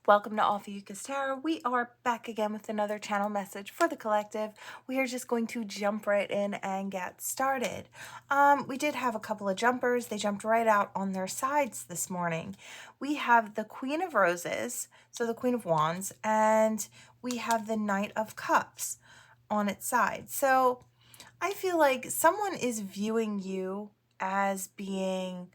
Welcome to Ophiuchus Tarot. We are back again with another channel message for the collective. We are just going to jump right in and get started. We did have a couple of jumpers. They jumped right out on their sides this morning. We have the Queen of Roses, so the Queen of Wands, and we have the Knight of Cups on its side. So I feel like someone is viewing you as being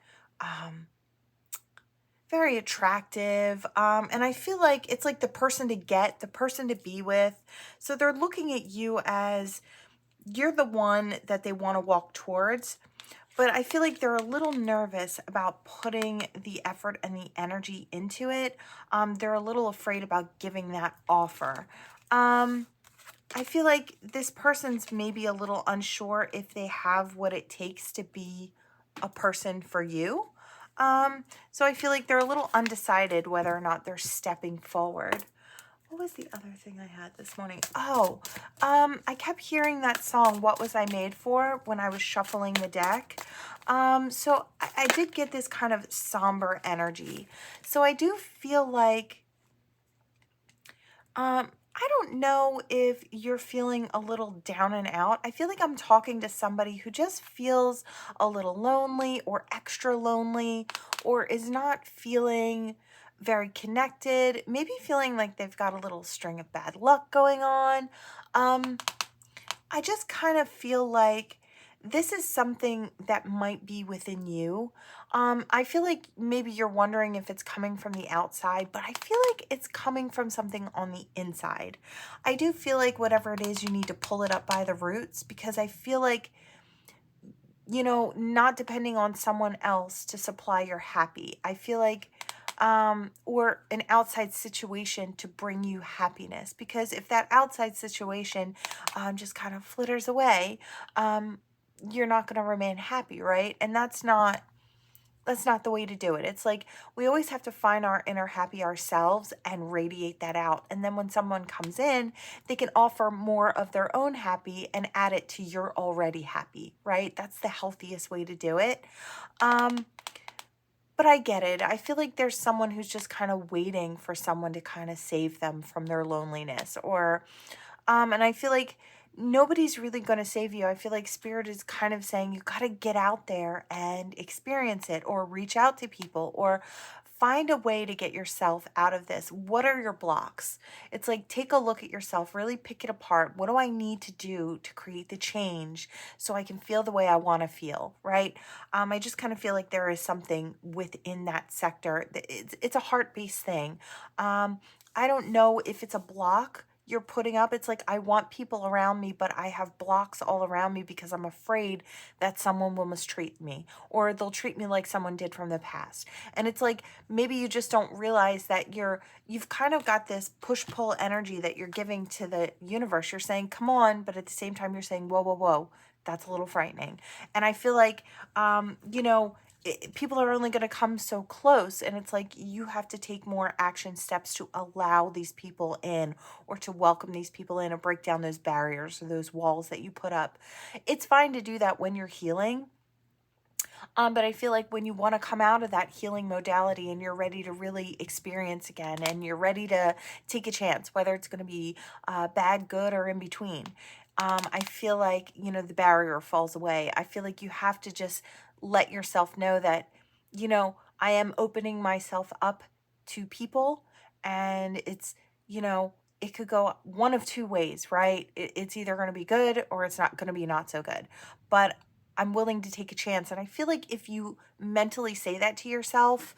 very attractive, and I feel like it's like the person to get, the person to be with. So they're looking at you as you're the one that they want to walk towards, but I feel like they're a little nervous about putting the effort and the energy into it. They're a little afraid about giving that offer. I feel like this person's maybe a little unsure if they have what it takes to be a person for you. So I feel like they're a little undecided whether or not they're stepping forward. What was the other thing I had this morning? Oh, I kept hearing that song, What Was I Made For, when I was shuffling the deck. So I did get this kind of somber energy. So I do feel like, I don't know if you're feeling a little down and out. I feel like I'm talking to somebody who just feels a little lonely or extra lonely, or is not feeling very connected, maybe feeling like they've got a little string of bad luck going on. I just kind of feel like this is something that might be within you. I feel like maybe you're wondering if it's coming from the outside, but I feel like it's coming from something on the inside. I do feel like whatever it is, you need to pull it up by the roots, because I feel like, not depending on someone else to supply your happy. I feel like or an outside situation to bring you happiness, because if that outside situation just kind of flitters away, you're not going to remain happy, right? And that's not the way to do it. It's like we always have to find our inner happy ourselves and radiate that out. And then when someone comes in, they can offer more of their own happy and add it to your already happy, right? That's the healthiest way to do it. But I get it. I feel like there's someone who's just kind of waiting for someone to kind of save them from their loneliness, or and I feel like nobody's really going to save you. I feel like spirit is kind of saying you got to get out there and experience it, or reach out to people, or find a way to get yourself out of this. What are your blocks? It's like, take a look at yourself, really pick it apart. What do I need to do to create the change so I can feel the way I want to feel, right? I just kind of feel like there is something within that sector. It's a heart-based thing. I don't know if it's a block you're putting up. It's like, I want people around me, but I have blocks all around me because I'm afraid that someone will mistreat me, or they'll treat me like someone did from the past. And it's like, maybe you just don't realize that you've kind of got this push-pull energy that you're giving to the universe. You're saying, come on, but at the same time, you're saying, whoa, whoa, whoa. That's a little frightening. And I feel like, people are only going to come so close, and it's like you have to take more action steps to allow these people in, or to welcome these people in, or break down those barriers or those walls that you put up. It's fine to do that when you're healing. But I feel like when you want to come out of that healing modality and you're ready to really experience again, and you're ready to take a chance, whether it's going to be bad, good, or in between, I feel like, the barrier falls away. I feel like you have to just let yourself know that, I am opening myself up to people, and it's, it could go one of two ways, right? It's either going to be good, or it's not going to be not so good. But I'm willing to take a chance. And I feel like if you mentally say that to yourself,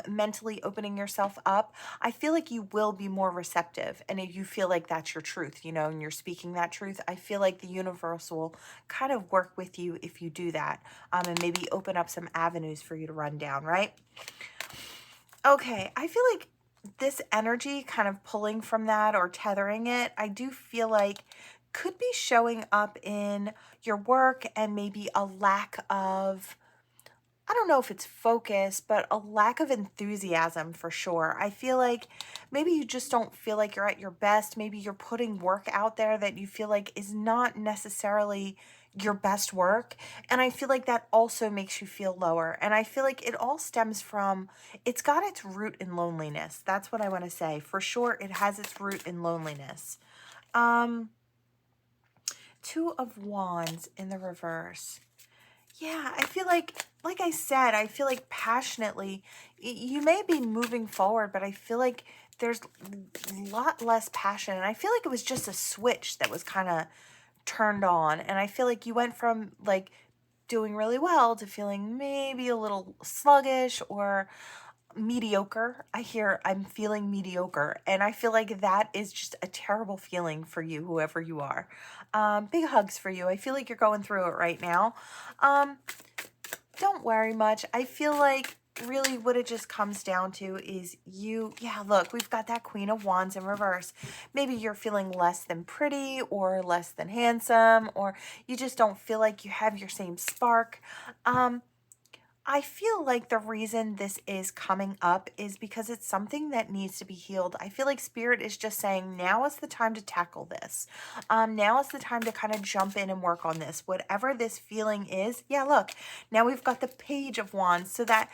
mentally opening yourself up, I feel like you will be more receptive. And if you feel like that's your truth, and you're speaking that truth, I feel like the universe will kind of work with you if you do that, and maybe open up some avenues for you to run down, right? Okay, I feel like this energy kind of pulling from that, or tethering it, I do feel like could be showing up in your work, and maybe a lack of, I don't know if it's focus, but a lack of enthusiasm for sure. I feel like maybe you just don't feel like you're at your best. Maybe you're putting work out there that you feel like is not necessarily your best work. And I feel like that also makes you feel lower. And I feel like it all stems from, it's got its root in loneliness. That's what I want to say. For sure, it has its root in loneliness. Two of Wands in the reverse. Yeah, I feel like I said, I feel like passionately, you may be moving forward, but I feel like there's a lot less passion. And I feel like it was just a switch that was kind of turned on. And I feel like you went from like doing really well to feeling maybe a little sluggish or mediocre. I'm feeling mediocre. And I feel like that is just a terrible feeling for you, whoever you are. Big hugs for you. I feel like you're going through it right now. Don't worry much. I feel like really what it just comes down to is you. Yeah, look, we've got that Queen of Wands in reverse. Maybe you're feeling less than pretty or less than handsome, or you just don't feel like you have your same spark. I feel like the reason this is coming up is because it's something that needs to be healed. I feel like Spirit is just saying, now is the time to tackle this. Now is the time to kind of jump in and work on this. Whatever this feeling is, yeah, look, now we've got the Page of Wands. So that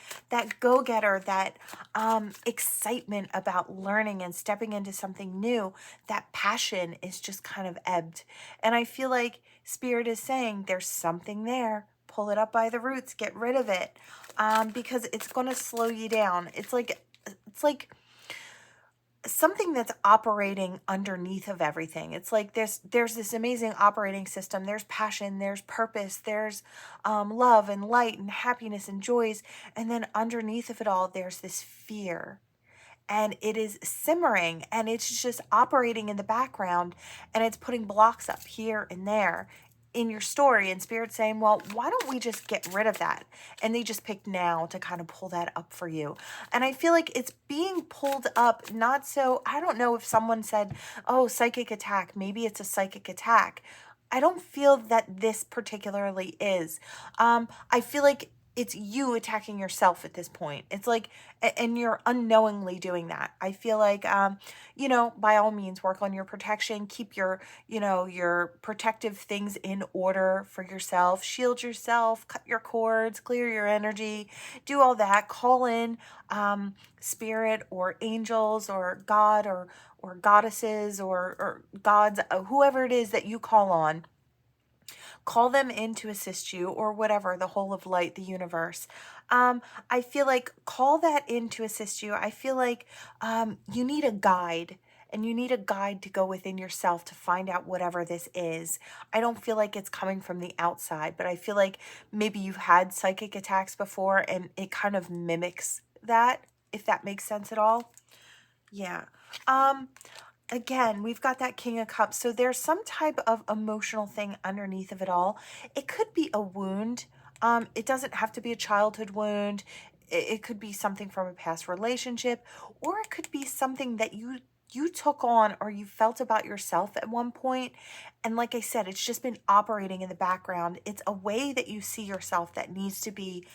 go-getter, that excitement about learning and stepping into something new, that passion is just kind of ebbed. And I feel like Spirit is saying there's something there. Pull it up by the roots, get rid of it, because it's going to slow you down. It's like something that's operating underneath of everything. It's like there's this amazing operating system. There's passion, there's purpose, there's love and light and happiness and joys, and then underneath of it all, there's this fear. And it is simmering and it's just operating in the background, and it's putting blocks up here and there in your story, and Spirit saying, well, why don't we just get rid of that? And they just picked now to kind of pull that up for you. And I feel like it's being pulled up, not so, I don't know if someone said, oh, psychic attack, maybe it's a psychic attack. I don't feel that this particularly is. I feel like it's you attacking yourself at this point. It's like, and you're unknowingly doing that. I feel like, by all means, work on your protection, keep your, your protective things in order for yourself, shield yourself, cut your cords, clear your energy, do all that, call in, spirit or angels or God or goddesses or gods, whoever it is that you call on. Call them in to assist you, or whatever, the whole of light, the universe. I feel like call that in to assist you. I feel like you need a guide, and you need a guide to go within yourself to find out whatever this is. I don't feel like it's coming from the outside, but I feel like maybe you've had psychic attacks before and it kind of mimics that, if that makes sense at all. Yeah. Again, we've got that King of Cups. So there's some type of emotional thing underneath of it all. It could be a wound. It doesn't have to be a childhood wound. It could be something from a past relationship, or it could be something that you took on or you felt about yourself at one point. And like I said, it's just been operating in the background. It's a way that you see yourself that needs to be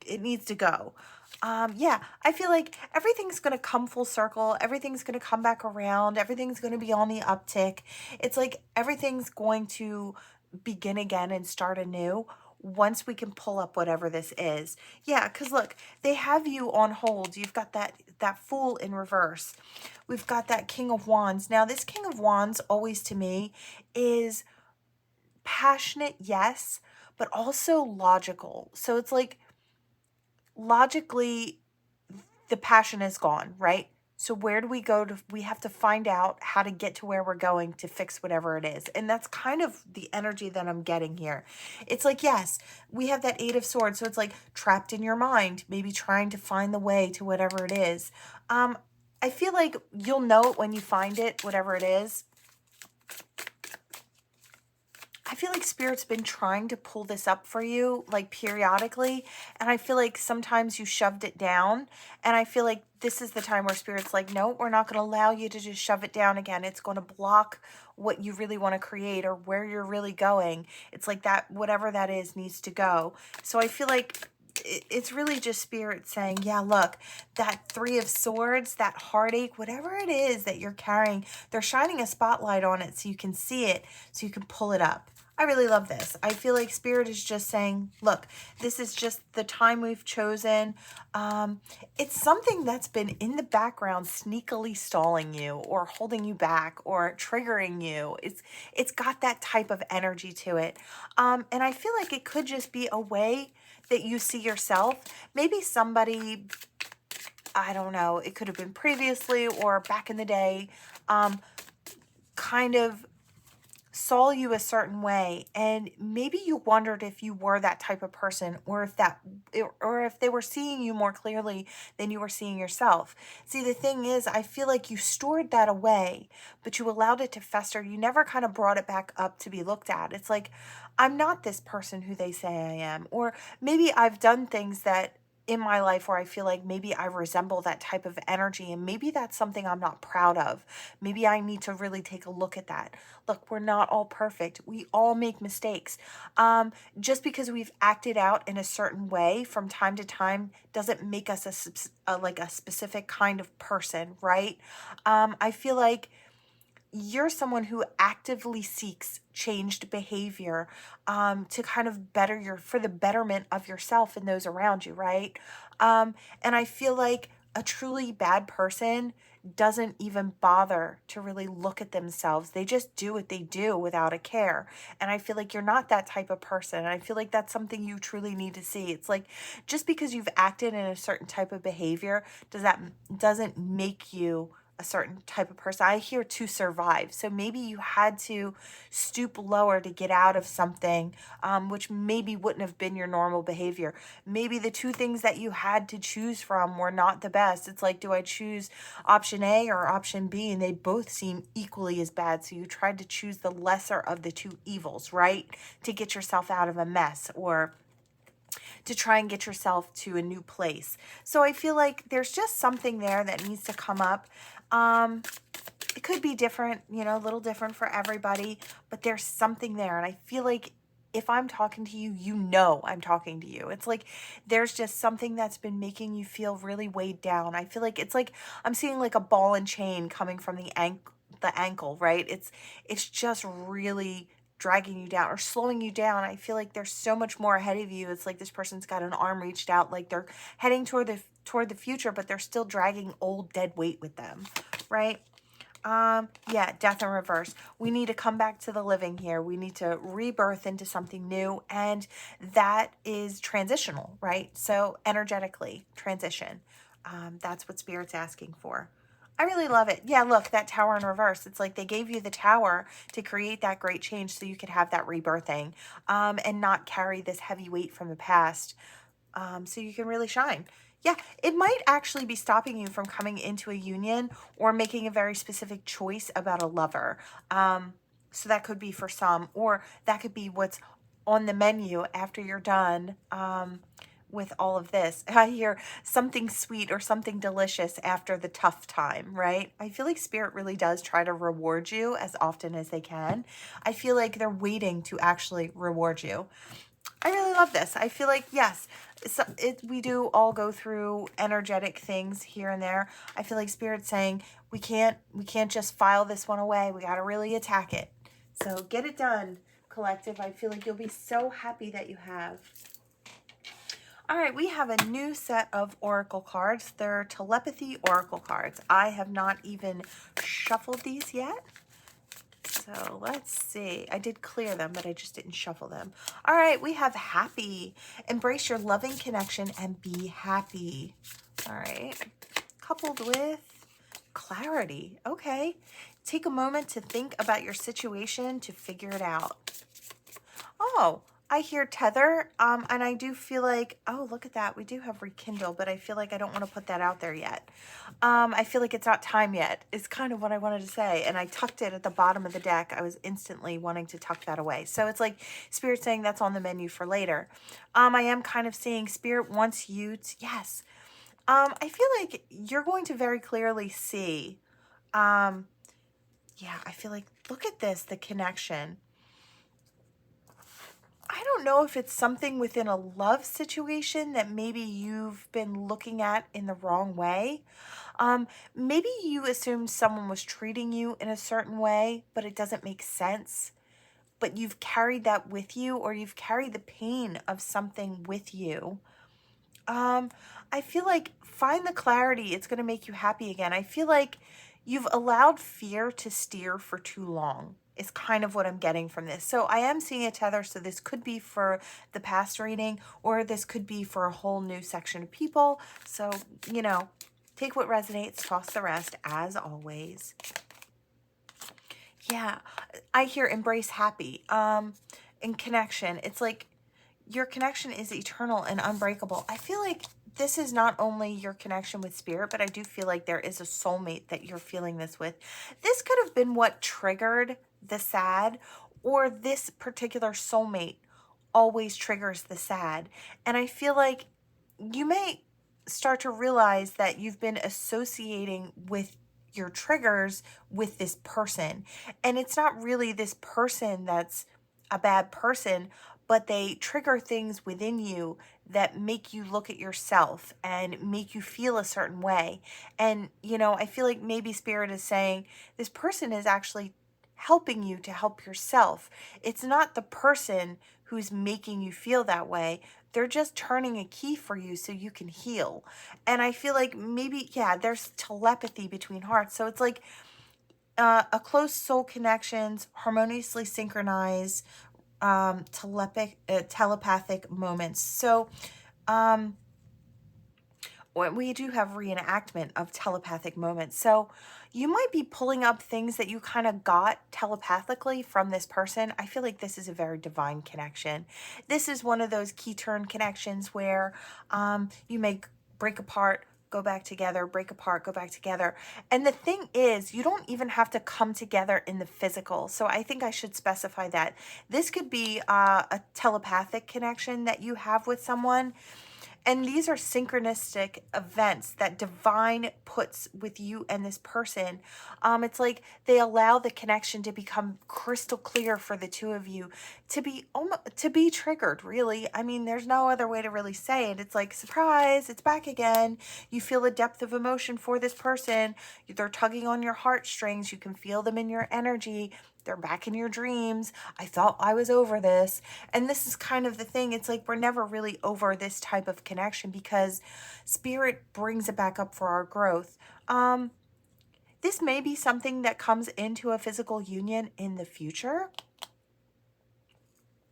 it needs to go. Yeah, I feel like everything's going to come full circle. Everything's going to come back around. Everything's going to be on the uptick. It's like everything's going to begin again and start anew once we can pull up whatever this is. Yeah, because look, they have you on hold. You've got that Fool in reverse. We've got that King of Wands. Now, this King of Wands always to me is passionate, yes, but also logical. So it's like, logically, the passion is gone, right? So where do we go to? We have to find out how to get to where we're going to fix whatever it is. And that's kind of the energy that I'm getting here. It's like, yes, we have that Eight of Swords. So it's like trapped in your mind, maybe trying to find the way to whatever it is. I feel like you'll know it when you find it, whatever it is. I feel like Spirit's been trying to pull this up for you, like periodically, and I feel like sometimes you shoved it down, and I feel like this is the time where Spirit's like, no, we're not going to allow you to just shove it down again. It's going to block what you really want to create or where you're really going. It's like that, whatever that is needs to go. So I feel like it's really just Spirit saying, yeah, look, that Three of Swords, that heartache, whatever it is that you're carrying, they're shining a spotlight on it so you can see it, so you can pull it up. I really love this. I feel like Spirit is just saying, look, this is just the time we've chosen. It's something that's been in the background sneakily stalling you or holding you back or triggering you. It's got that type of energy to it. And I feel like it could just be a way that you see yourself. Maybe somebody, I don't know, it could have been previously or back in the day, kind of saw you a certain way, and maybe you wondered if you were that type of person, or if they were seeing you more clearly than you were seeing yourself. See, the thing is, I feel like you stored that away, but you allowed it to fester. You never kind of brought it back up to be looked at. It's like, I'm not this person who they say I am, or maybe I've done things that in my life where I feel like maybe I resemble that type of energy, and maybe that's something I'm not proud of. Maybe I need to really take a look at that. Look, we're not all perfect. We all make mistakes. Just because we've acted out in a certain way from time to time doesn't make us like a specific kind of person, right? I feel like you're someone who actively seeks changed behavior to kind of for the betterment of yourself and those around you, right? And I feel like a truly bad person doesn't even bother to really look at themselves. They just do what they do without a care. And I feel like you're not that type of person. And I feel like that's something you truly need to see. It's like, just because you've acted in a certain type of behavior, doesn't make you a certain type of person. I hear to survive. So maybe you had to stoop lower to get out of something, which maybe wouldn't have been your normal behavior. Maybe the two things that you had to choose from were not the best. It's like, do I choose option A or option B? And they both seem equally as bad. So you tried to choose the lesser of the two evils, right? To get yourself out of a mess, or to try and get yourself to a new place. So I feel like there's just something there that needs to come up. It could be different, a little different for everybody, but there's something there. And I feel like if I'm talking to you, I'm talking to you. It's like there's just something that's been making you feel really weighed down. I feel like it's like I'm seeing like a ball and chain coming from the ankle, right? It's just really dragging you down or slowing you down. I feel like there's so much more ahead of you. It's like this person's got an arm reached out, like they're heading toward the future, but they're still dragging old dead weight with them, right? Yeah, death in reverse. We need to come back to the living here. We need to rebirth into something new, and that is transitional, right? So energetically transition. That's what Spirit's asking for. I really love it. Yeah, look, that tower in reverse. It's like they gave you the tower to create that great change so you could have that rebirthing, and not carry this heavy weight from the past, so you can really shine. Yeah, it might actually be stopping you from coming into a union or making a very specific choice about a lover. So that could be for some, or that could be what's on the menu after you're done with all of this. I hear something sweet or something delicious after the tough time, right? I feel like Spirit really does try to reward you as often as they can. I feel like they're waiting to actually reward you. I really love this. I feel like, yes, we do all go through energetic things here and there. I feel like Spirit's saying we can't just file this one away. We got to really attack it. So get it done, collective. I feel like you'll be so happy that you have. All right, we have a new set of oracle cards. They're telepathy oracle cards. I have not even shuffled these yet. So let's see. I did clear them, but I just didn't shuffle them. All right, we have happy. Embrace your loving connection and be happy. All right. Coupled with clarity. Okay. Take a moment to think about your situation to figure it out. Oh, I hear tether, and I do feel like, oh, look at that. We do have rekindle, but I feel like I don't want to put that out there yet. I feel like it's not time yet, is kind of what I wanted to say. And I tucked it at the bottom of the deck. I was instantly wanting to tuck that away. So it's like Spirit saying that's on the menu for later. I am kind of seeing Spirit wants you to, yes. I feel like you're going to very clearly see, yeah, I feel like, look at this, the connection. I don't know if it's something within a love situation that maybe you've been looking at in the wrong way. Maybe you assumed someone was treating you in a certain way, but it doesn't make sense. But you've carried that with you, or you've carried the pain of something with you. Um, I feel like find the clarity. It's going to make you happy again. I feel like you've allowed fear to steer for too long. Is kind of what I'm getting from this. So I am seeing a tether. So this could be for the past reading, or this could be for a whole new section of people. So, take what resonates, toss the rest, as always. Yeah, I hear embrace happy. In connection, it's like your connection is eternal and unbreakable. I feel like this is not only your connection with spirit, but I do feel like there is a soulmate that you're feeling this with. This could have been what triggered the sad, or this particular soulmate always triggers the sad. And I feel like you may start to realize that you've been associating with your triggers with this person. And it's not really this person that's a bad person, but they trigger things within you that make you look at yourself and make you feel a certain way. And, I feel like maybe Spirit is saying this person is actually helping you to help yourself. It's not the person who's making you feel that way. They're just turning a key for you so you can heal. And I feel like maybe, yeah, there's telepathy between hearts. So it's like a close soul connections, harmoniously synchronized, telepathic moments. So we do have reenactment of telepathic moments. So you might be pulling up things that you kind of got telepathically from this person. I feel like this is a very divine connection. This is one of those key turn connections where you may break apart, go back together, break apart, go back together. And the thing is, you don't even have to come together in the physical. So I think I should specify that. This could be a telepathic connection that you have with someone. And these are synchronistic events that divine puts with you and this person. It's like they allow the connection to become crystal clear for the two of you to be triggered, really. I mean, there's no other way to really say it. It's like, surprise, it's back again. You feel a depth of emotion for this person. They're tugging on your heartstrings. You can feel them in your energy. They're back in your dreams. I thought I was over this. And this is kind of the thing. It's like we're never really over this type of connection because spirit brings it back up for our growth. This may be something that comes into a physical union in the future.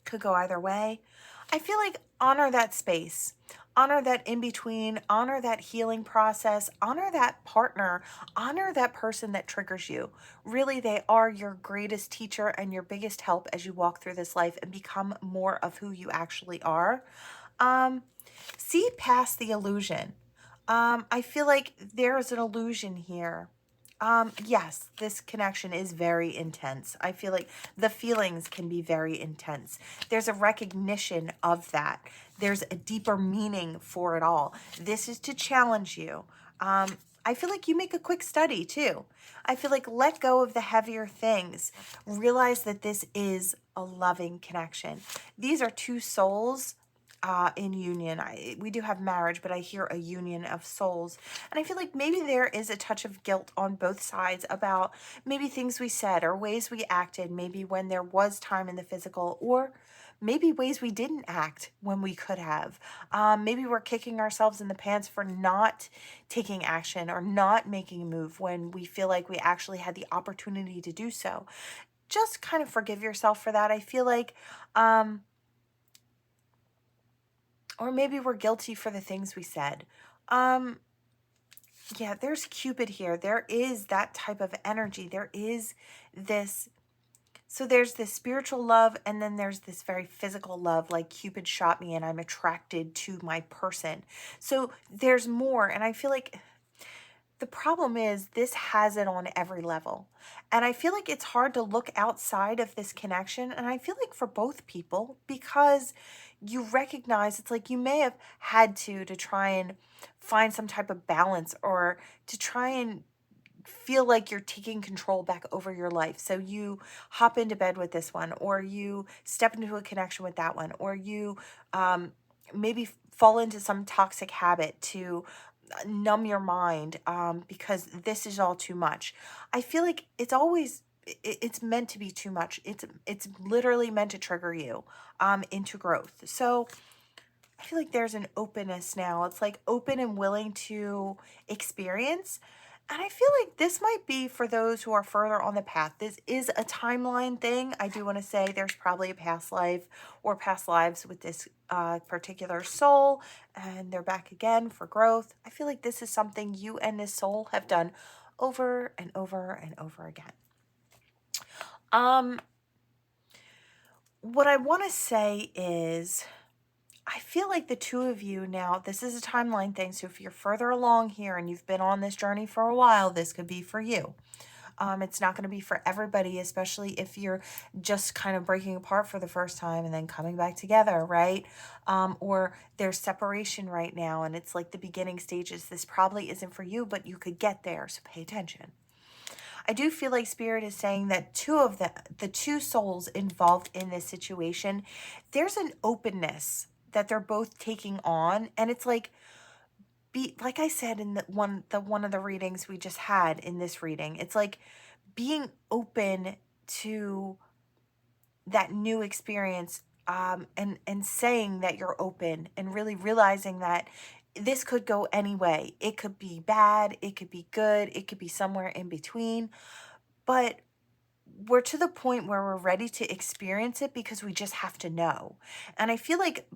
Could go either way. I feel like honor that space, honor that in between, honor that healing process, honor that partner, honor that person that triggers you. Really, they are your greatest teacher and your biggest help as you walk through this life and become more of who you actually are. See past the illusion. I feel like there is an illusion here. Yes, this connection is very intense. I feel like the feelings can be very intense. There's a recognition of that. There's a deeper meaning for it all. This is to challenge you. I feel like you make a quick study too. I feel like let go of the heavier things. Realize that this is a loving connection. These are two souls in union. We do have marriage, but I hear a union of souls. And I feel like maybe there is a touch of guilt on both sides about maybe things we said or ways we acted, maybe when there was time in the physical, or maybe ways we didn't act when we could have. Maybe we're kicking ourselves in the pants for not taking action or not making a move when we feel like we actually had the opportunity to do so. Just kind of forgive yourself for that. I feel like or maybe we're guilty for the things we said. Yeah, there's Cupid here. There is that type of energy. There is this. So there's this spiritual love, and then there's this very physical love, like Cupid shot me and I'm attracted to my person. So there's more, and I feel like the problem is this has it on every level. And I feel like it's hard to look outside of this connection. And I feel like for both people, because you recognize it's like you may have had to try and find some type of balance or to try and feel like you're taking control back over your life. So you hop into bed with this one, or you step into a connection with that one, or you maybe fall into some toxic habit to numb your mind because this is all too much. I feel like it's always it's meant to be too much. It's literally meant to trigger you into growth. So I feel like there's an openness now. It's like open and willing to experience. And I feel like this might be for those who are further on the path. This is a timeline thing. I do want to say there's probably a past life or past lives with this particular soul, and they're back again for growth. I feel like this is something you and this soul have done over and over and over again. What I want to say is, I feel like the two of you now, this is a timeline thing. So if you're further along here and you've been on this journey for a while, this could be for you. It's not going to be for everybody, especially if you're just kind of breaking apart for the first time and then coming back together, right? Or there's separation right now and it's like the beginning stages. This probably isn't for you, but you could get there. So pay attention. I do feel like Spirit is saying that the two souls involved in this situation, there's an openness that they're both taking on, and it's like like I said in the one of the readings we just had in this reading, it's like being open to that new experience, and saying that you're open and really realizing that this could go any way. It could be bad, it could be good, it could be somewhere in between, but we're to the point where we're ready to experience it because we just have to know. And I feel like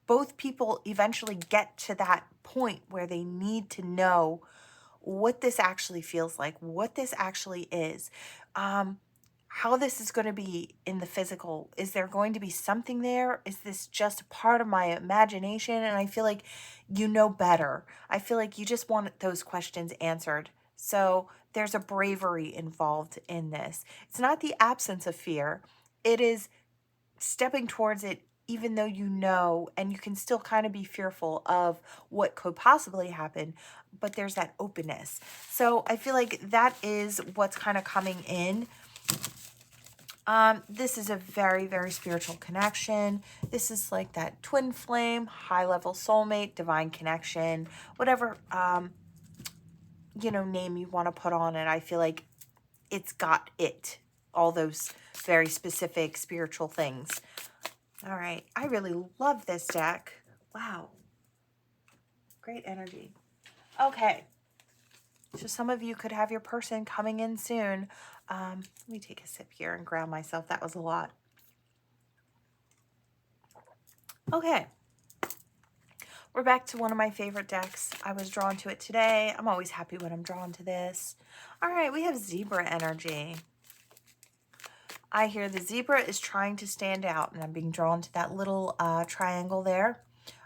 both people eventually get to that point where they need to know what this actually feels like, what this actually is, how this is going to be in the physical. Is there going to be something there? Is this just a part of my imagination? And I feel like you know better. I feel like you just want those questions answered. So there's a bravery involved in this. It's not the absence of fear. It is stepping towards it even though you know, and you can still kind of be fearful of what could possibly happen, but there's that openness. So I feel like that is what's kind of coming in. This is a very, very spiritual connection. This is like that twin flame, high-level soulmate, divine connection, whatever, name you want to put on it. I feel like it's got it, all those very specific spiritual things. All right. I really love this deck. Wow. Great energy. Okay. So some of you could have your person coming in soon. Let me take a sip here and ground myself. That was a lot. Okay. We're back to one of my favorite decks. I was drawn to it today. I'm always happy when I'm drawn to this. All right. We have zebra energy. I hear the zebra is trying to stand out, and I'm being drawn to that little triangle there,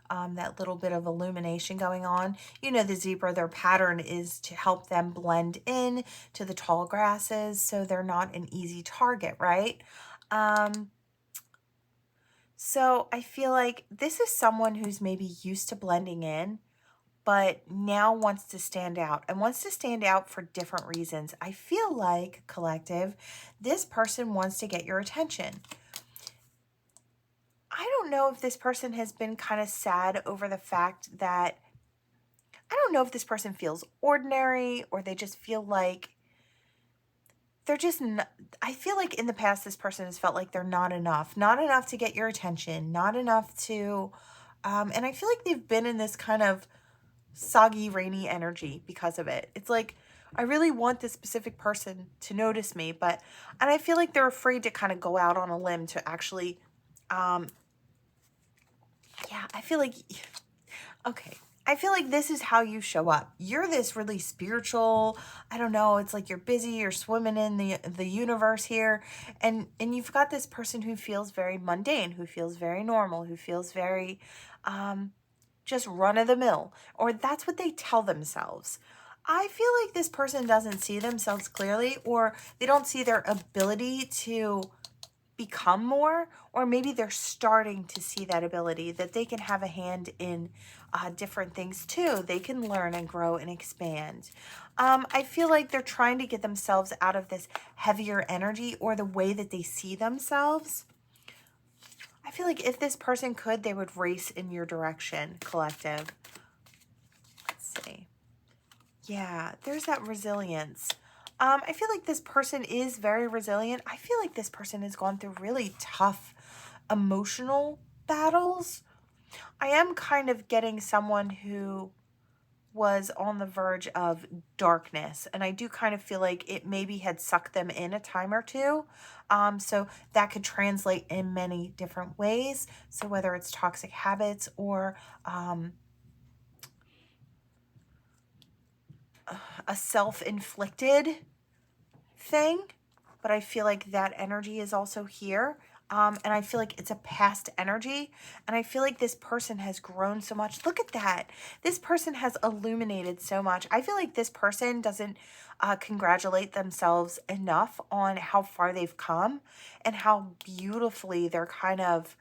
that little bit of illumination going on. You know, the zebra, their pattern is to help them blend in to the tall grasses so they're not an easy target, right? So I feel like this is someone who's maybe used to blending in, but now wants to stand out and wants to stand out for different reasons. I feel like, collective, this person wants to get your attention. I don't know if this person has been kind of sad over the fact that, I don't know if this person feels ordinary or they just feel like they're just not, I feel like in the past this person has felt like they're not enough to get your attention, not enough to, and I feel like they've been in this kind of soggy, rainy energy because of it. It's like, I really want this specific person to notice me, and I feel like they're afraid to kind of go out on a limb to actually, I feel like, okay. I feel like this is how you show up. You're this really spiritual, I don't know, it's like you're busy, you're swimming in the universe here, and you've got this person who feels very mundane, who feels very normal, who feels very, just run-of-the-mill, or that's what they tell themselves. I feel like this person doesn't see themselves clearly, or they don't see their ability to become more, or maybe they're starting to see that ability that they can have a hand in different things too. They can learn and grow and expand. I feel like they're trying to get themselves out of this heavier energy or the way that they see themselves. I feel like if this person could, they would race in your direction, collective. Let's see. Yeah, there's that resilience. I feel like this person is very resilient. I feel like this person has gone through really tough emotional battles. I am kind of getting someone who was on the verge of darkness, and I do kind of feel like it maybe had sucked them in a time or two. So that could translate in many different ways. So whether it's toxic habits or a self-inflicted thing, but I feel like that energy is also here. And I feel like it's a past energy. And I feel like this person has grown so much. Look at that. This person has illuminated so much. I feel like this person doesn't congratulate themselves enough on how far they've come and how beautifully they're kind of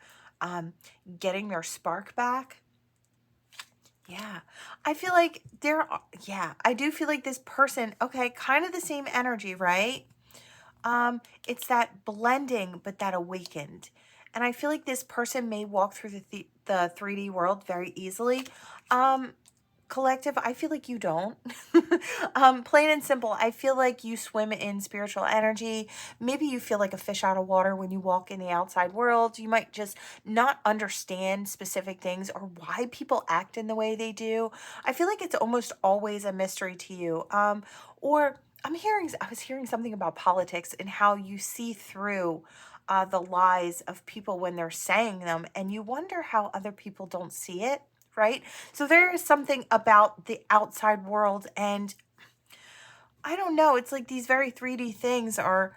getting their spark back. Yeah, I feel like yeah, I do feel like this person, okay, kind of the same energy, right? It's that blending, but that awakened. And I feel like this person may walk through the 3D world very easily. Collective, I feel like you don't. Plain and simple, I feel like you swim in spiritual energy. Maybe you feel like a fish out of water when you walk in the outside world. You might just not understand specific things or why people act in the way they do. I feel like it's almost always a mystery to you. Or I was hearing something about politics and how you see through the lies of people when they're saying them, and you wonder how other people don't see it, right? So there is something about the outside world, and I don't know, it's like these very 3D things are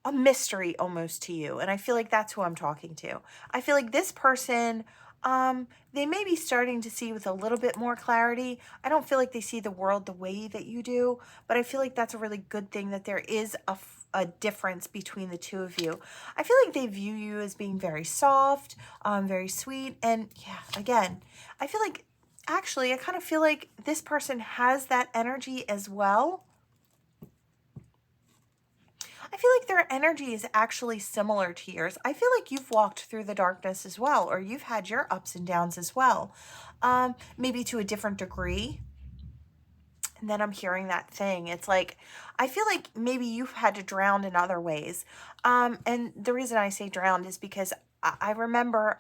a mystery almost to you. And I feel like that's who I'm talking to. I feel like this person, they may be starting to see with a little bit more clarity. I don't feel like they see the world the way that you do, but I feel like that's a really good thing that there is a difference between the two of you. I feel like they view you as being very soft, very sweet. And yeah, again, I feel like actually, I kind of feel like this person has that energy as well. I feel like their energy is actually similar to yours. I feel like you've walked through the darkness as well, or you've had your ups and downs as well, maybe to a different degree. And then I'm hearing that thing. It's like, I feel like maybe you've had to drown in other ways. And the reason I say drowned is because I remember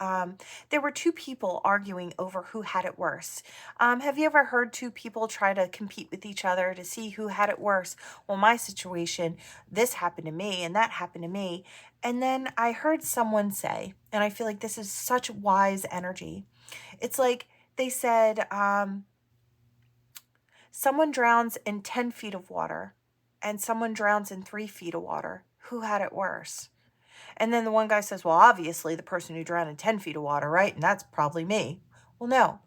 there were two people arguing over who had it worse. Have you ever heard two people try to compete with each other to see who had it worse? Well, my situation, this happened to me and that happened to me. And then I heard someone say, and I feel like this is such wise energy. It's like they said, someone drowns in 10 feet of water and someone drowns in 3 feet of water. Who had it worse? And then the one guy says, well, obviously the person who drowned in 10 feet of water, right? And that's probably me. Well, no.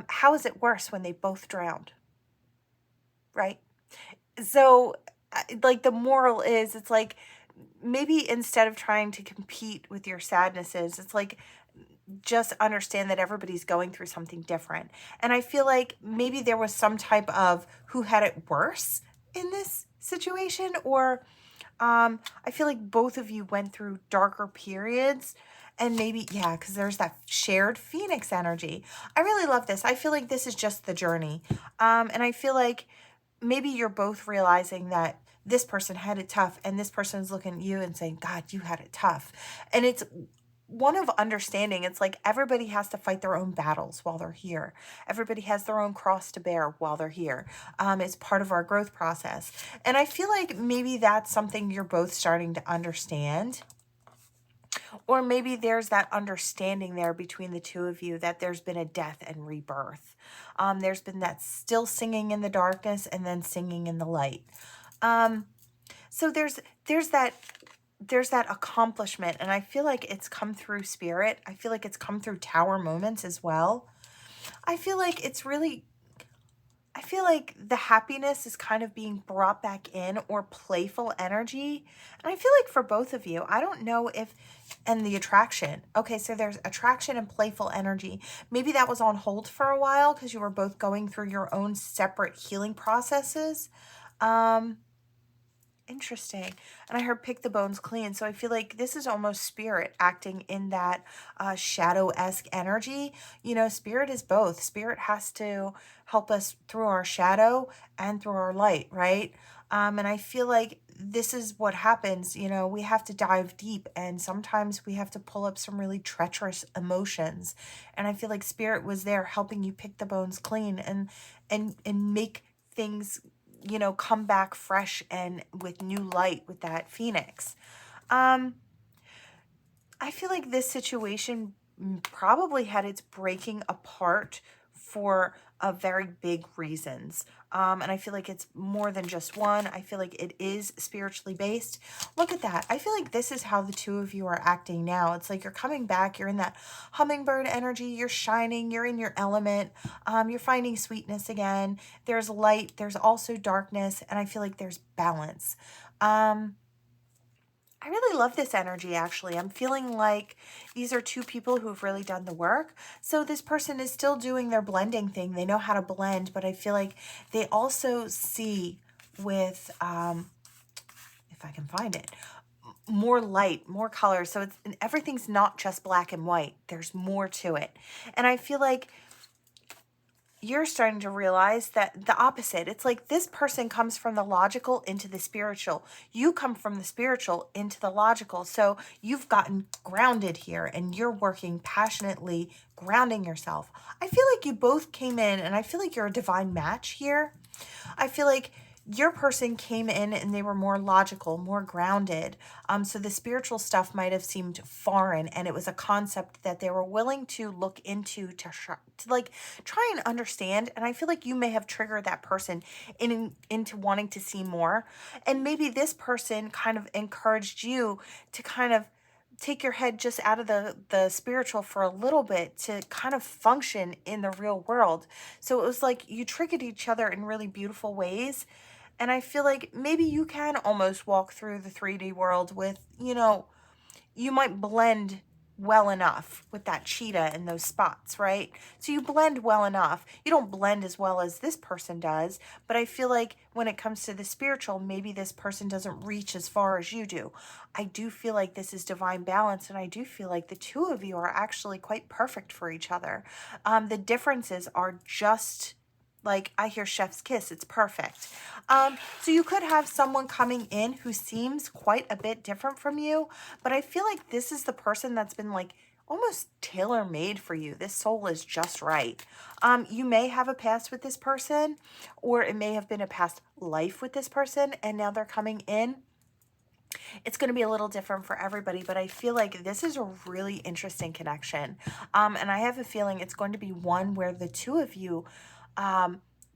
How is it worse when they both drowned? Right? So, like, the moral is, it's like, maybe instead of trying to compete with your sadnesses, it's like, just understand that everybody's going through something different. And I feel like maybe there was some type of who had it worse in this situation, or I feel like both of you went through darker periods. And maybe, yeah, because there's that shared Phoenix energy. I really love this. I feel like this is just the journey. And I feel like maybe you're both realizing that this person had it tough and this person is looking at you and saying, God, you had it tough. And it's one of understanding. It's like everybody has to fight their own battles while they're here. Everybody has their own cross to bear while they're here. It's part of our growth process. And I feel like maybe that's something you're both starting to understand. Or maybe there's that understanding there between the two of you that there's been a death and rebirth. There's been that still singing in the darkness and then singing in the light. So there's that accomplishment, and I feel like it's come through spirit. I feel like it's come through tower moments as well. I feel like it's really, I feel like the happiness is kind of being brought back in, or playful energy. And I feel like for both of you, I don't know if, and the attraction. Okay, so there's attraction and playful energy. Maybe that was on hold for a while because you were both going through your own separate healing processes. Um, Interesting. And I heard pick the bones clean. So I feel like this is almost spirit acting in that shadow-esque energy. You know, spirit is both. Spirit has to help us through our shadow and through our light, right? And I feel like this is what happens. You know, we have to dive deep, and sometimes we have to pull up some really treacherous emotions. And I feel like spirit was there helping you pick the bones clean and make things, you know, come back fresh and with new light with that phoenix. Um, I feel like this situation probably had its breaking apart for a very big reasons. And I feel like it's more than just one. I feel like it is spiritually based. Look at that. I feel like this is how the two of you are acting now. It's like you're coming back. You're in that hummingbird energy. You're shining. You're in your element. You're finding sweetness again. There's light. There's also darkness. And I feel like there's balance. I really love this energy, actually. I'm feeling like these are two people who've really done the work. So this person is still doing their blending thing. They know how to blend, but I feel like they also see with, if I can find it, more light, more color. So it's, and everything's not just black and white. There's more to it. And I feel like you're starting to realize that the opposite. It's like this person comes from the logical into the spiritual. You come from the spiritual into the logical. So you've gotten grounded here and you're working passionately, grounding yourself. I feel like you both came in, and I feel like you're a divine match here. I feel like your person came in and they were more logical, more grounded. So the spiritual stuff might have seemed foreign, and it was a concept that they were willing to look into to like try and understand. And I feel like you may have triggered that person into wanting to see more. And maybe this person kind of encouraged you to kind of take your head just out of the spiritual for a little bit to kind of function in the real world. So it was like you triggered each other in really beautiful ways. And I feel like maybe you can almost walk through the 3D world with, you know, you might blend well enough with that cheetah in those spots, right? So you blend well enough. You don't blend as well as this person does, but I feel like when it comes to the spiritual, maybe this person doesn't reach as far as you do. I do feel like this is divine balance, and I do feel like the two of you are actually quite perfect for each other. The differences are just like, I hear chef's kiss. It's perfect. So you could have someone coming in who seems quite a bit different from you, but I feel like this is the person that's been like almost tailor-made for you. This soul is just right. You may have a past with this person, or it may have been a past life with this person, and now they're coming in. It's going to be a little different for everybody, but I feel like this is a really interesting connection. And I have a feeling it's going to be one where the two of you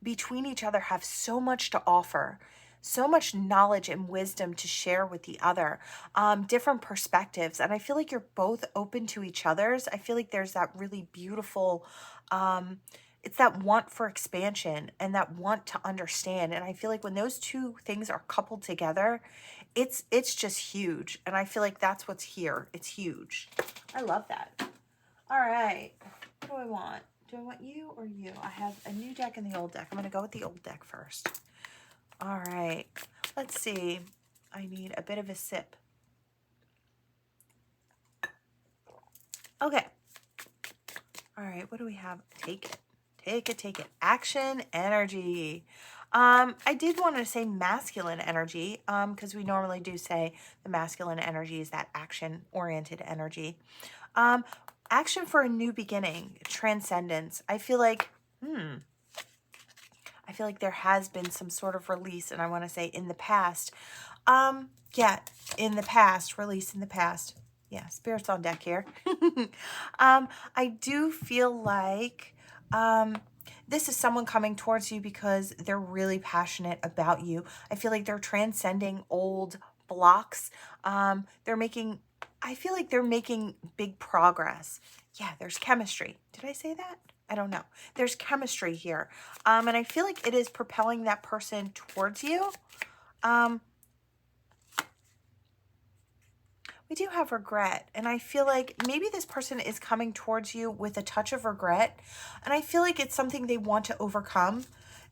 between each other have so much to offer, so much knowledge and wisdom to share with the other, different perspectives. And I feel like you're both open to each other's. I feel like there's that really beautiful, it's that want for expansion and that want to understand. And I feel like when those two things are coupled together, it's just huge. And I feel like that's what's here. It's huge. I love that. All right. What do I want? Do I want you or you? I have a new deck and the old deck. I'm going to go with the old deck first. All right. Let's see. I need a bit of a sip. Okay. All right. What do we have? Take it. Take it. Take it. Action energy. I did want to say masculine energy, because we normally do say the masculine energy is that action-oriented energy. Action for a new beginning, transcendence. I feel like there has been some sort of release, and I want to say in the past. Yeah, in the past, release in the past. Yeah, spirits on deck here. I do feel like this is someone coming towards you because they're really passionate about you. I feel like they're transcending old blocks. I feel like they're making big progress. Yeah, there's chemistry. Did I say that? I don't know. There's chemistry here. And I feel like it is propelling that person towards you. We do have regret. And I feel like maybe this person is coming towards you with a touch of regret. And I feel like it's something they want to overcome.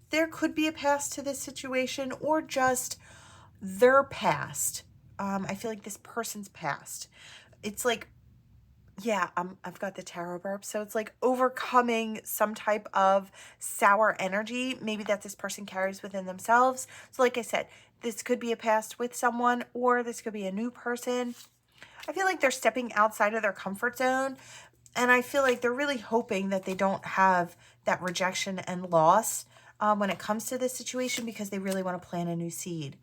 There could be a past to this situation, or just their past. I feel like this person's past. It's like, yeah, I've got the tarot burp. So it's like overcoming some type of sour energy, maybe that this person carries within themselves. So like I said, this could be a past with someone, or this could be a new person. I feel like they're stepping outside of their comfort zone. And I feel like they're really hoping that they don't have that rejection and loss when it comes to this situation, because they really want to plant a new seed.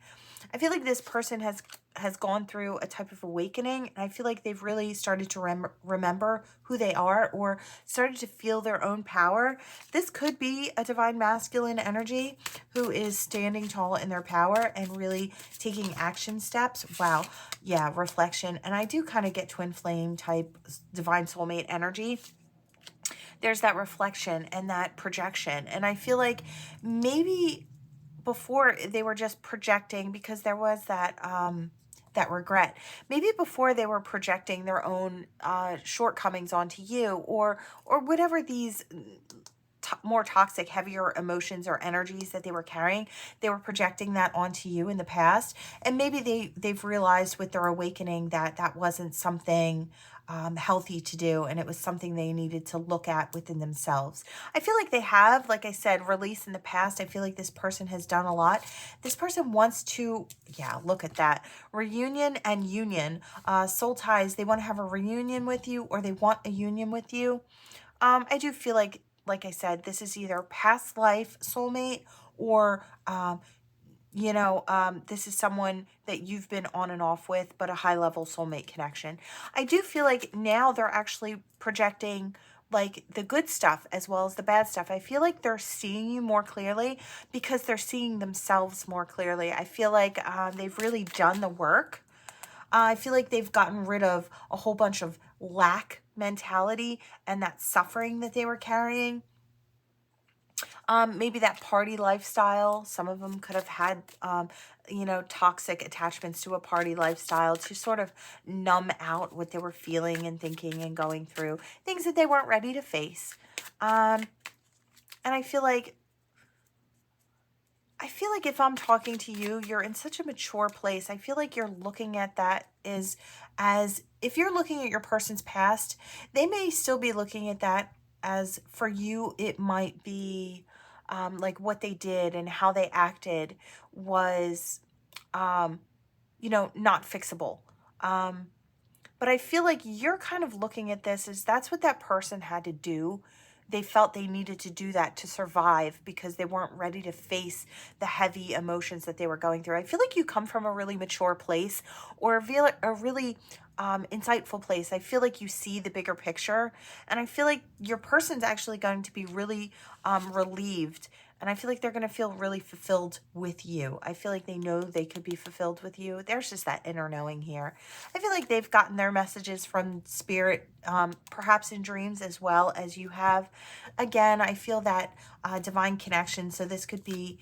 I feel like this person has gone through a type of awakening, and I feel like they've really started to remember who they are, or started to feel their own power. This could be a divine masculine energy who is standing tall in their power and really taking action steps. Wow. Yeah, reflection. And I do kind of get twin flame type divine soulmate energy. There's that reflection and that projection. And I feel like maybe before they were just projecting, because there was that that regret. Maybe before they were projecting their own shortcomings onto you, or whatever these more toxic, heavier emotions or energies that they were carrying, they were projecting that onto you in the past. And maybe they've realized with their awakening that that wasn't something healthy to do, and it was something they needed to look at within themselves. I feel like they have, like I said, released in the past. I feel like this person has done a lot. This person wants to, yeah, look at that. Reunion and union, soul ties. They want to have a reunion with you, or they want a union with you. I do feel like I said, this is either past life soulmate, or this is someone that you've been on and off with, but a high level soulmate connection. I do feel like now they're actually projecting like the good stuff as well as the bad stuff. I feel like they're seeing you more clearly, because they're seeing themselves more clearly. I feel like they've really done the work. I feel like they've gotten rid of a whole bunch of lack mentality and that suffering that they were carrying. Maybe that party lifestyle. Some of them could have had, toxic attachments to a party lifestyle to sort of numb out what they were feeling and thinking and going through, things that they weren't ready to face. And I feel like if I'm talking to you, you're in such a mature place. I feel like you're looking at that as if you're looking at your person's past, they may still be looking at that as, for you, it might be like what they did and how they acted was, not fixable. But I feel like you're kind of looking at this as that's what that person had to do. They felt they needed to do that to survive, because they weren't ready to face the heavy emotions that they were going through. I feel like you come from a really mature place, or a really insightful place. I feel like you see the bigger picture, and I feel like your person's actually going to be really relieved. And I feel like they're going to feel really fulfilled with you. I feel like they know they could be fulfilled with you. There's just that inner knowing here. I feel like they've gotten their messages from spirit, perhaps in dreams as well as you have. Again, I feel that divine connection. So this could be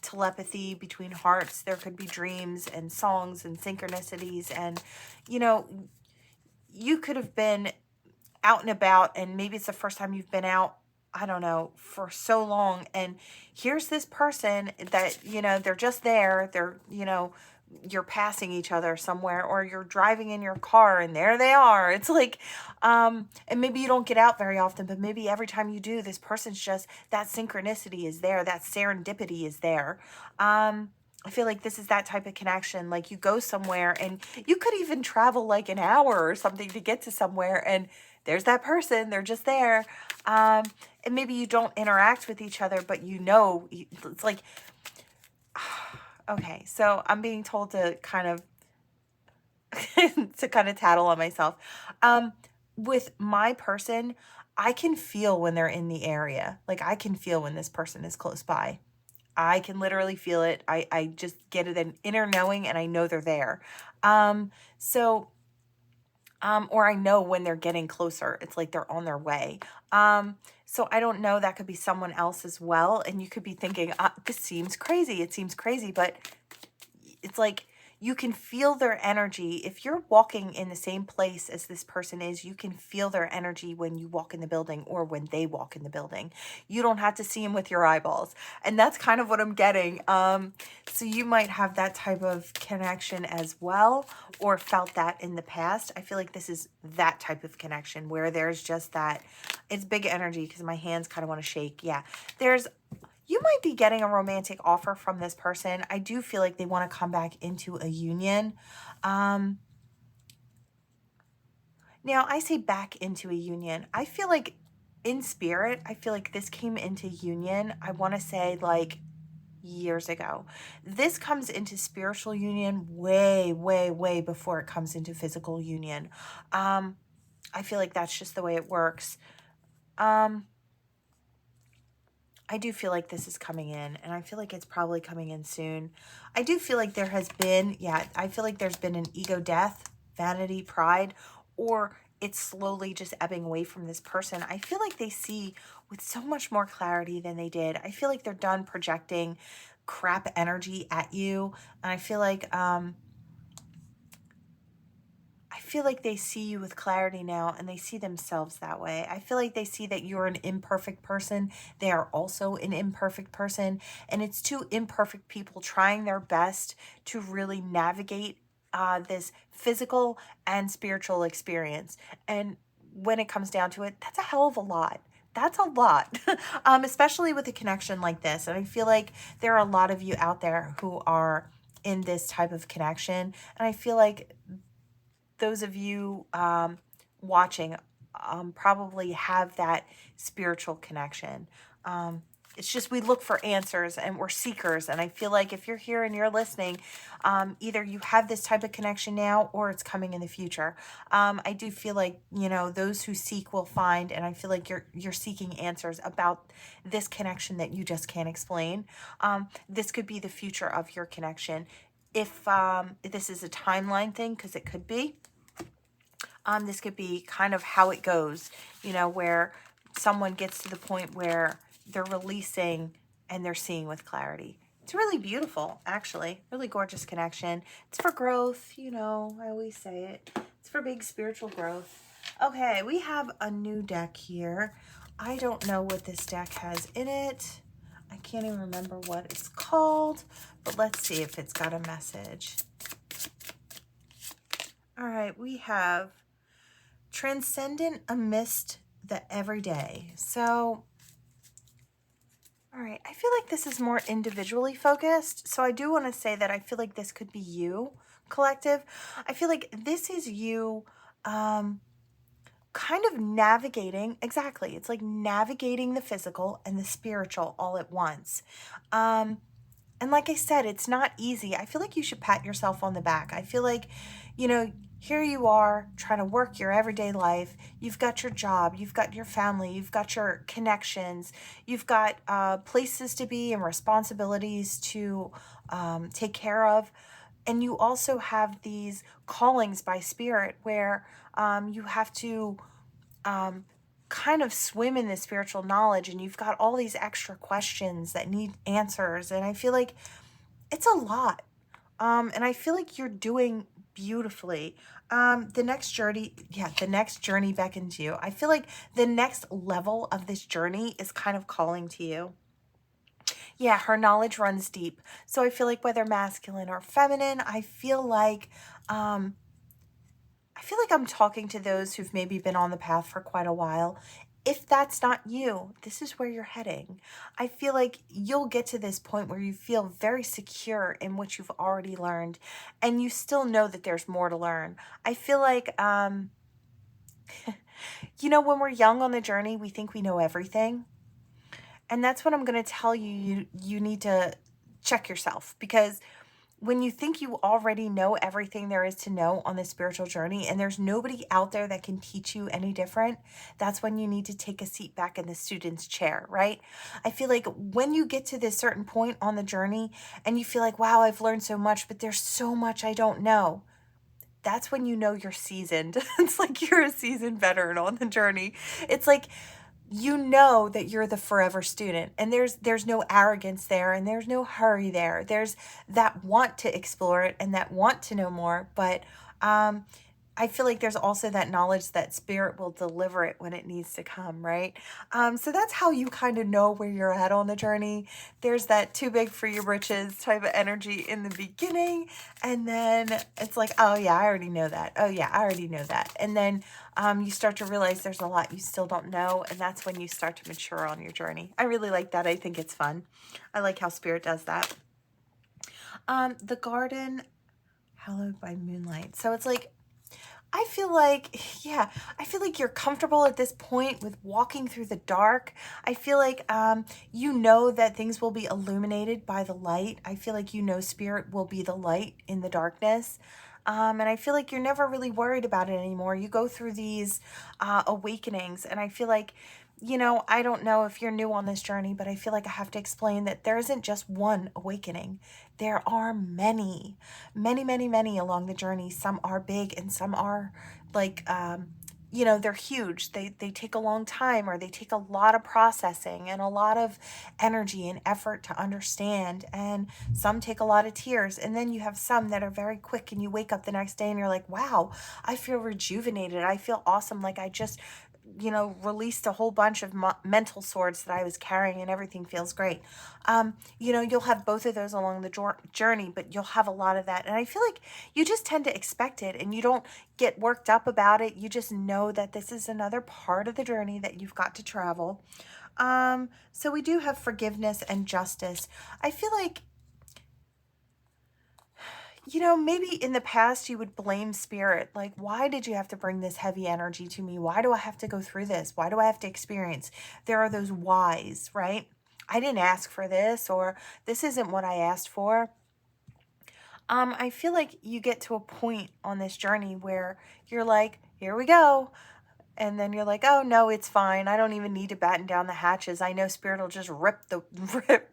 telepathy between hearts. There could be dreams and songs and synchronicities. And, you could have been out and about, and maybe it's the first time you've been out, I don't know, for so long. And here's this person that, they're just there. They're, you're passing each other somewhere, or you're driving in your car and there they are. It's like, and maybe you don't get out very often, but maybe every time you do, this person's just, that synchronicity is there. That serendipity is there. I feel like this is that type of connection. Like you go somewhere, and you could even travel like an hour or something to get to somewhere, and there's that person. They're just there. And maybe you don't interact with each other, but it's like, okay, so I'm being told to kind of tattle on myself. With my person, I can feel when they're in the area. Like I can feel when this person is close by. I can literally feel it. I just get it, an inner knowing, and I know they're there. Or I know when they're getting closer. It's like they're on their way. So I don't know, that could be someone else as well. And you could be thinking, this seems crazy. It seems crazy, but it's like you can feel their energy. If you're walking in the same place as this person is, you can feel their energy when you walk in the building or when they walk in the building. You don't have to see them with your eyeballs. And that's kind of what I'm getting. So you might have that type of connection as well, or felt that in the past. I feel like this is that type of connection where there's just that, it's big energy because my hands kind of want to shake. Yeah, you might be getting a romantic offer from this person. I do feel like they want to come back into a union. Now, I say back into a union. I feel like in spirit, I feel like this came into union. I want to say like years ago. This comes into spiritual union way, way, way before it comes into physical union. I feel like that's just the way it works. I do feel like this is coming in, and I feel like it's probably coming in soon. I do feel like there has been, I feel like there's been an ego death, vanity, pride, or it's slowly just ebbing away from this person. I feel like they see with so much more clarity than they did. I feel like they're done projecting crap energy at you, and I feel like they see you with clarity now, and they see themselves that way. I feel like they see that you're an imperfect person. They are also an imperfect person. And it's two imperfect people trying their best to really navigate this physical and spiritual experience. And when it comes down to it, that's a hell of a lot. That's a lot, especially with a connection like this. And I feel like there are a lot of you out there who are in this type of connection. And I feel like those of you watching probably have that spiritual connection. It's just we look for answers and we're seekers. And I feel like if you're here and you're listening, either you have this type of connection now or it's coming in the future. I do feel like, those who seek will find. And I feel like you're seeking answers about this connection that you just can't explain. This could be the future of your connection. If this is a timeline thing, because it could be. This could be kind of how it goes, where someone gets to the point where they're releasing and they're seeing with clarity. It's really beautiful, actually. Really gorgeous connection. It's for growth, I always say it. It's for big spiritual growth. Okay, we have a new deck here. I don't know what this deck has in it. I can't even remember what it's called, but let's see if it's got a message. All right, we have Transcendent amidst the everyday. So, all right, I feel like this is more individually focused. So I do want to say that I feel like this could be you, collective. I feel like this is you kind of navigating, exactly. It's like navigating the physical and the spiritual all at once. And like I said, it's not easy. I feel like you should pat yourself on the back. I feel like, here you are trying to work your everyday life. You've got your job, you've got your family, you've got your connections, you've got places to be and responsibilities to take care of. And you also have these callings by spirit where you have to kind of swim in the spiritual knowledge, and you've got all these extra questions that need answers. And I feel like it's a lot. And I feel like you're doing beautifully. The next journey beckons you. I feel like the next level of this journey is kind of calling to you. Yeah, her knowledge runs deep. So I feel like whether masculine or feminine, I feel like I'm talking to those who've maybe been on the path for quite a while. If that's not you, this is where you're heading. I feel like you'll get to this point where you feel very secure in what you've already learned, and you still know that there's more to learn. I feel like, when we're young on the journey, we think we know everything. And that's what I'm going to tell you. You need to check yourself, because when you think you already know everything there is to know on this spiritual journey and there's nobody out there that can teach you any different, that's when you need to take a seat back in the student's chair, right? I feel like when you get to this certain point on the journey and you feel like, wow, I've learned so much, but there's so much I don't know, that's when you know you're seasoned. It's like you're a seasoned veteran on the journey. It's like you know that you're the forever student, and there's no arrogance there, and there's no hurry there. There's that want to explore it and that want to know more, but um I feel like there's also that knowledge that spirit will deliver it when it needs to come, right? So that's how you kind of know where you're at on the journey. There's that too big for your britches type of energy in the beginning. And then it's like, oh yeah, I already know that. Oh yeah, I already know that. And then you start to realize there's a lot you still don't know. And that's when you start to mature on your journey. I really like that. I think it's fun. I like how spirit does that. The garden hallowed by moonlight. So it's like, I feel like, yeah, I feel like you're comfortable at this point with walking through the dark. I feel like you know that things will be illuminated by the light. I feel like you know spirit will be the light in the darkness. And I feel like you're never really worried about it anymore. You go through these awakenings, and I feel like, I don't know if you're new on this journey, but I feel like I have to explain that there isn't just one awakening. There are many, many, many, many along the journey. Some are big and some are like, they're huge. They take a long time, or they take a lot of processing and a lot of energy and effort to understand. And some take a lot of tears. And then you have some that are very quick, and you wake up the next day and you're like, wow, I feel rejuvenated. I feel awesome. Like I just released a whole bunch of mental swords that I was carrying, and everything feels great. You'll have both of those along the journey, but you'll have a lot of that. And I feel like you just tend to expect it, and you don't get worked up about it. You just know that this is another part of the journey that you've got to travel. So we do have forgiveness and justice. I feel like, maybe in the past you would blame spirit. Like, why did you have to bring this heavy energy to me? Why do I have to go through this? Why do I have to experience? There are those whys, right? I didn't ask for this, or this isn't what I asked for. I feel like you get to a point on this journey where you're like, here we go. And then you're like, oh no, it's fine. I don't even need to batten down the hatches. I know spirit will just rip the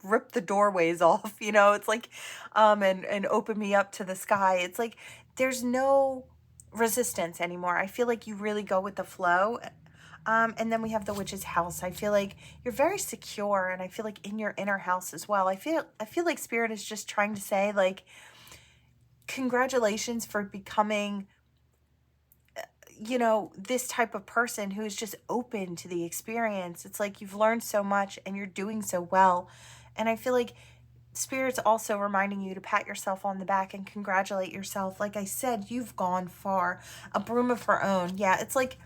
rip the doorways off. It's like, and open me up to the sky. It's like there's no resistance anymore. I feel like you really go with the flow. And then we have the witch's house. I feel like you're very secure, and I feel like in your inner house as well. I feel like spirit is just trying to say, like, congratulations for becoming this type of person who is just open to the experience. It's like you've learned so much and you're doing so well. And I feel like Spirit's also reminding you to pat yourself on the back and congratulate yourself. Like I said, you've gone far. A broom of her own. Yeah, it's like,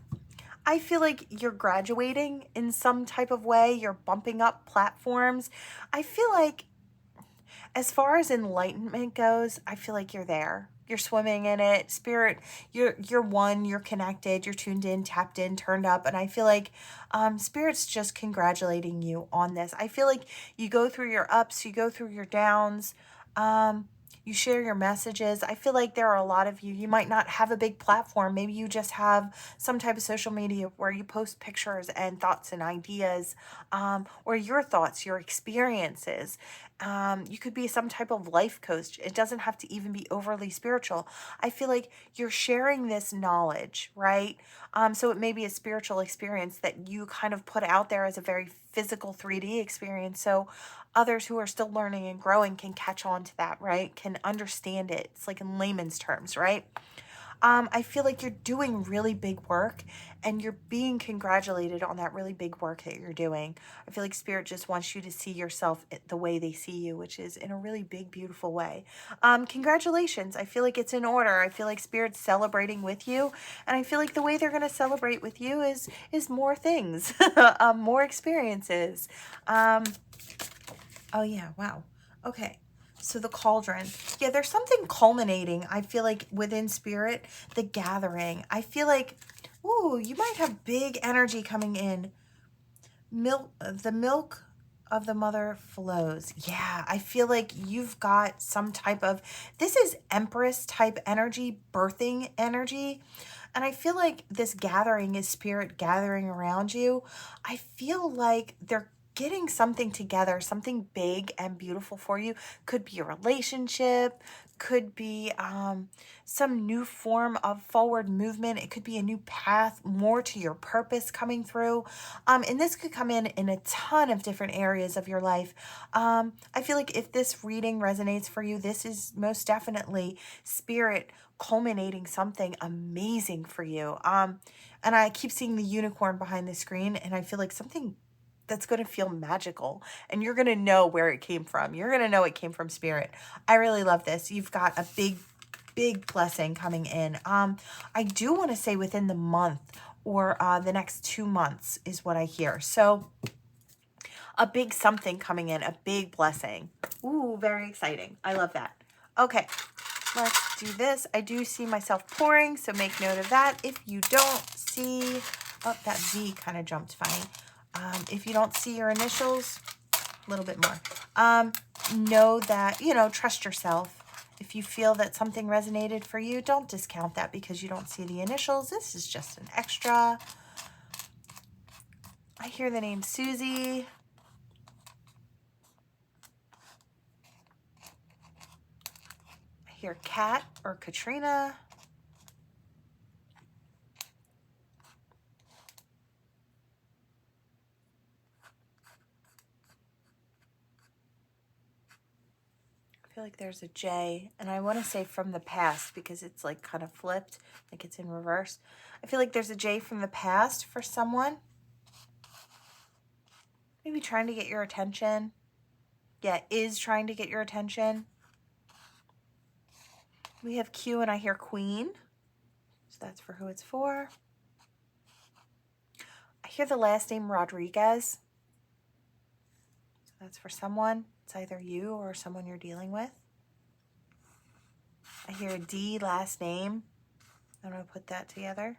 I feel like you're graduating in some type of way. You're bumping up platforms. I feel like as far as enlightenment goes, I feel like you're there. You're swimming in it. Spirit, you're one, you're connected, you're tuned in, tapped in, turned up. And I feel like Spirit's just congratulating you on this. I feel like you go through your ups, you go through your downs. You share your messages. I feel like there are a lot of you. You might not have a big platform. Maybe you just have some type of social media where you post pictures and thoughts and ideas, or your thoughts, your experiences. You could be some type of life coach. It doesn't have to even be overly spiritual. I feel like you're sharing this knowledge, right? So it may be a spiritual experience that you kind of put out there as a very physical 3D experience. So others who are still learning and growing can catch on to that, right? Can understand it. It's like in layman's terms, right? I feel like you're doing really big work, and you're being congratulated on that really big work that you're doing. I feel like Spirit just wants you to see yourself the way they see you, which is in a really big, beautiful way. Congratulations. I feel like it's in order. I feel like Spirit's celebrating with you, and I feel like the way they're going to celebrate with you is more things, more experiences. Oh yeah, wow. Okay. So the cauldron. Yeah, there's something culminating, I feel like, within Spirit, the gathering. I feel like, ooh, you might have big energy coming in. The milk of the mother flows. Yeah, I feel like you've got some type of, this is Empress type energy, birthing energy. And I feel like this gathering is Spirit gathering around you. I feel like they're getting something together, something big and beautiful for you. Could be a relationship, could be some new form of forward movement. It could be a new path, more to your purpose coming through. And this could come in a ton of different areas of your life. I feel like if this reading resonates for you, this is most definitely spirit culminating something amazing for you. And I keep seeing the unicorn behind the screen, and I feel like something that's going to feel magical, and you're going to know where it came from. You're going to know it came from spirit. I really love this. You've got a big blessing coming in. I do want to say within the month or the next 2 months is what I hear. So a big something coming in, a big blessing. Ooh, very exciting. I love that. Okay, let's do this. I do see myself pouring, so make note of that. If you don't see, oh, that V kind of jumped funny. If you don't see your initials, a little bit more. Know that, trust yourself. If you feel that something resonated for you, don't discount that because you don't see the initials. This is just an extra. I hear the name Susie. I hear Kat or Katrina. I feel like there's a J, and I want to say from the past because it's like kind of flipped, like it's in reverse. I feel like there's a J from the past for someone. Maybe trying to get your attention. Yeah, is trying to get your attention. We have Q and I hear Queen. So that's for who it's for. I hear the last name Rodriguez. So that's for someone. It's either you or someone you're dealing with. I hear a D last name. I'm going to put that together.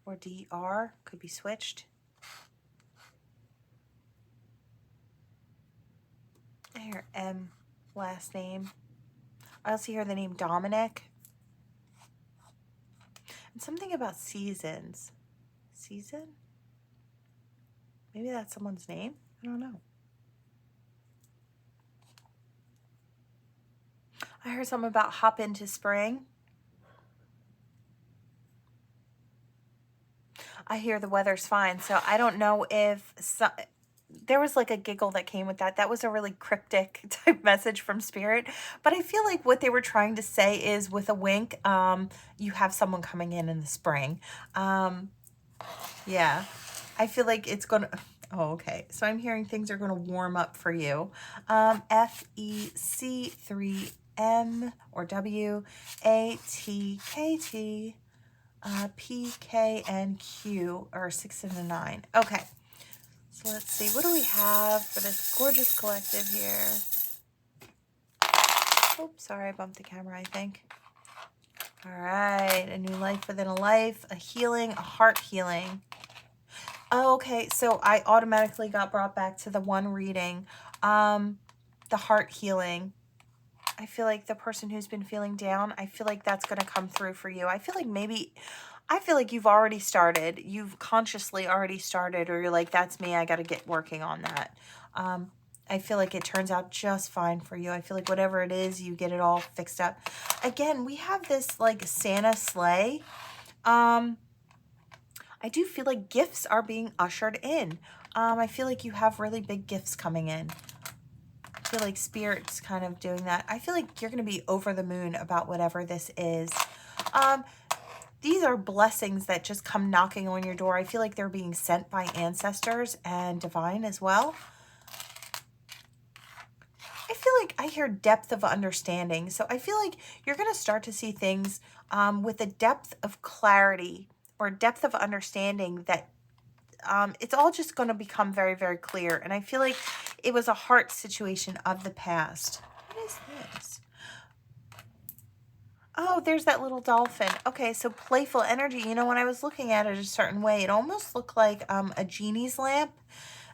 Or DR. Could be switched. I hear M last name. I also hear the name Dominic. And something about seasons. Season? Maybe that's someone's name? I don't know. I heard something about hop into spring. I hear the weather's fine. So I don't know if there was like a giggle that came with that. That was a really cryptic type message from spirit. But I feel like what they were trying to say is with a wink, you have someone coming in the spring. Yeah, I feel like it's going to... Oh, okay. So I'm hearing things are going to warm up for you. FEC3M or WATKT. P, K, and Q are 6 and a 9. Okay, so let's see. What do we have for this gorgeous collective here? Oops, sorry, I bumped the camera, I think. All right, a new life within a life, a healing, a heart healing. Oh, okay, so I automatically got brought back to the one reading, the heart healing. I feel like the person who's been feeling down, I feel like that's going to come through for you. I feel like you've already started. You've consciously already started, or you're like, that's me. I got to get working on that. I feel like it turns out just fine for you. I feel like whatever it is, you get it all fixed up. Again, we have this like Santa sleigh. I do feel like gifts are being ushered in. I feel like you have really big gifts coming in. I feel like Spirit's kind of doing that. I feel like you're going to be over the moon about whatever this is. These are blessings that just come knocking on your door. I feel like they're being sent by ancestors and divine as well. I feel like I hear depth of understanding. So I feel like you're going to start to see things with a depth of clarity or depth of understanding that it's all just going to become very, very clear. And I feel like it was a heart situation of the past. What is this? Oh, there's that little dolphin. Okay, so playful energy. You know, when I was looking at it a certain way, it almost looked like a genie's lamp.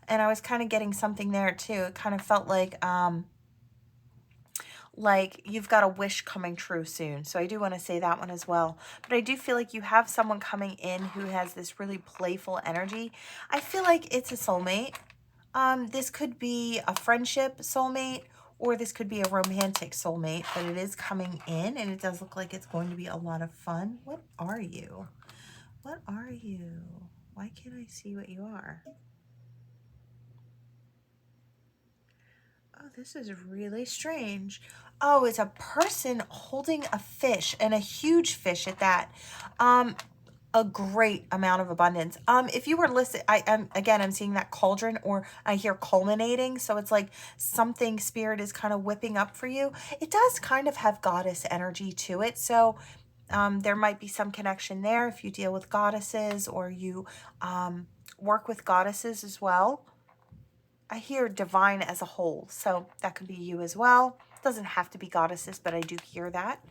And I was kind of getting something there too. It kind of felt like like you've got a wish coming true soon. So I do want to say that one as well. But I do feel like you have someone coming in who has this really playful energy. I feel like it's a soulmate. This could be a friendship soulmate, or this could be a romantic soulmate, but it is coming in and it does look like it's going to be a lot of fun. What are you? What are you? Why can't I see what you are? Oh, this is really strange. Oh, it's a person holding a fish, and a huge fish at that. A great amount of abundance. If you were listening, I'm seeing that cauldron, or I hear culminating. So it's like something spirit is kind of whipping up for you. It does kind of have goddess energy to it. So there might be some connection there if you deal with goddesses, or you work with goddesses as well. I hear divine as a whole, so that could be you as well. It doesn't have to be goddesses, but I do hear that.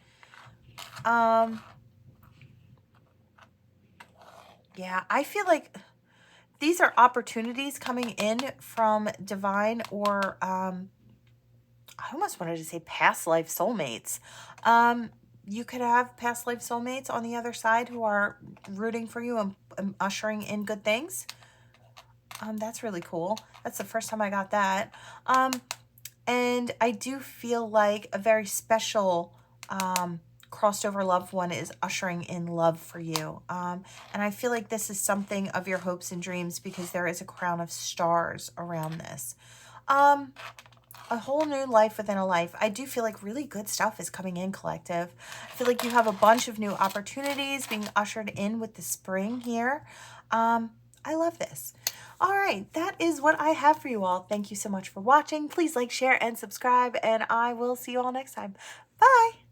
Yeah, I feel like these are opportunities coming in from divine, or I almost wanted to say past life soulmates. You could have past life soulmates on the other side who are rooting for you and ushering in good things. That's really cool. That's the first time I got that. And I do feel like a very special crossed over loved one is ushering in love for you. And I feel like this is something of your hopes and dreams, because there is a crown of stars around this. A whole new life within a life. I do feel like really good stuff is coming in, collective. I feel like you have a bunch of new opportunities being ushered in with the spring here. I love this. All right, that is what I have for you all. Thank you so much for watching. Please like, share, and subscribe, and I will see you all next time. Bye.